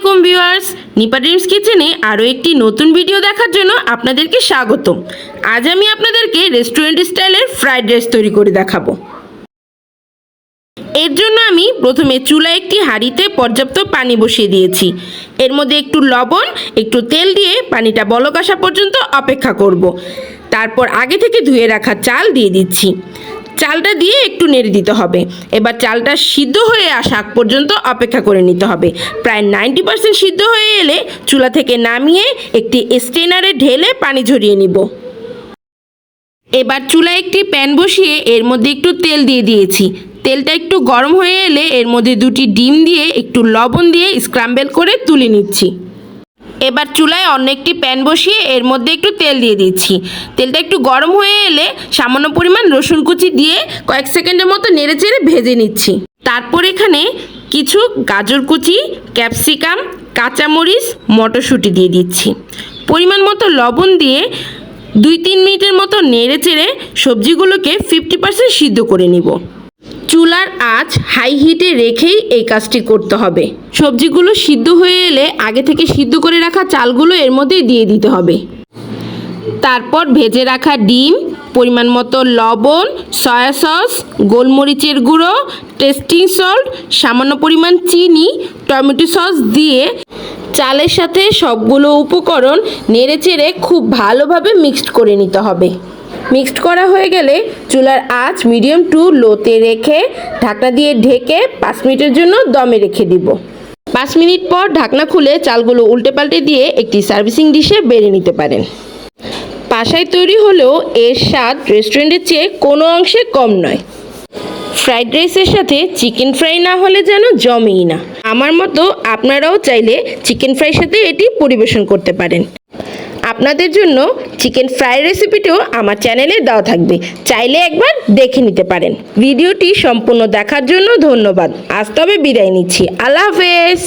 আলাইকুম viewers, Nipa dreams কিচেনে আরও একটি নতুন ভিডিও দেখার জন্য আপনাদেরকে স্বাগতম। আজ আমি আপনাদেরকে রেস্টুরেন্ট স্টাইলের ফ্রাইড রাইস তৈরি করে দেখাবো। এর জন্য আমি প্রথমে চুলায় একটি হাঁড়িতে পর্যাপ্ত পানি বসিয়ে দিয়েছি। এর মধ্যে একটু লবণ, একটু তেল দিয়ে পানিটা বলক আসা পর্যন্ত অপেক্ষা করব। তারপর আগে থেকে ধুয়ে রাখা চাল দিয়ে দিচ্ছি। চালটা দিয়ে একটু নেড়ে দিতে হবে। এবার চালটা সিদ্ধ হয়ে আসা আগ পর্যন্ত অপেক্ষা করে নিতে হবে। প্রায় 90% সিদ্ধ হয়ে এলে চুলা থেকে নামিয়ে একটি স্ট্রেনারে ঢেলে পানি ঝরিয়ে নিব। এবার চুলায় একটি প্যান বসিয়ে এর মধ্যে একটু তেল দিয়ে দিয়েছি। তেলটা একটু গরম হয়ে এলে এর মধ্যে দুটি ডিম দিয়ে একটু লবণ দিয়ে স্ক্রাম্বল করে তুলে নিচ্ছি। এবার চুলায় অন্য একটি প্যান বসিয়ে এর মধ্যে একটু তেল দিয়ে দিচ্ছি। তেলটা একটু গরম হয়ে এলে সামান্য পরিমাণ রসুন কুচি দিয়ে কয়েক সেকেন্ডের মতো নেড়েচেড়ে ভেজে নিচ্ছি। তারপর এখানে কিছু গাজর কুচি, ক্যাপসিকাম, কাঁচামরিচ, মটরশুঁটি দিয়ে দিচ্ছি। পরিমাণ মতো লবণ দিয়ে 2-3 মিনিটের মতো নেড়েচেড়ে সবজিগুলোকে 50% সিদ্ধ করে নিব। চুলার আঁচ হাই হিটে রেখেই এই কাজটি করতে হবে। সবজিগুলো সিদ্ধ হয়ে এলে আগে থেকে সিদ্ধ করে রাখা চালগুলো এর মধ্যে দিয়ে দিতে হবে। তারপর ভেজে রাখা ডিম, পরিমাণ মতো লবণ, সয়া সস, গোলমরিচের গুঁড়ো, টেস্টিং সল্ট, সামান্য পরিমাণ চিনি, টমেটো সস দিয়ে চালের সাথে সবগুলো উপকরণ নেড়েচেড়ে খুব ভালোভাবে মিক্সড করে নিতে হবে। মিক্সড করা হয়ে গেলে চুলার আঁচ মিডিয়াম টু লোতে রেখে ঢাকনা দিয়ে ঢেকে 5 মিনিটের জন্য দমে রেখে দিব। 5 মিনিট পর ঢাকনা খুলে চালগুলো উল্টে পাল্টে দিয়ে একটি সার্ভিসিং ডিশে বেড়ে নিতে পারেন। বাসায় তৈরি হলেও এর স্বাদ রেস্টুরেন্টের চেয়ে কোনো অংশে কম নয়। ফ্রাইড রাইসের সাথে চিকেন ফ্রাই না হলে যেন জমেই না। আমার মতো আপনারাও চাইলে চিকেন ফ্রাইয়ের সাথে এটি পরিবেশন করতে পারেন। আপনাদের জন্য চিকেন ফ্রাই রেসিপিটিও আমার চ্যানেলে দেওয়া থাকবে, চাইলে একবার দেখে নিতে পারেন। ভিডিওটি সম্পূর্ণ দেখার জন্য ধন্যবাদ। আজ তবে বিদায় নিচ্ছি। আল্লাহ হাফেজ।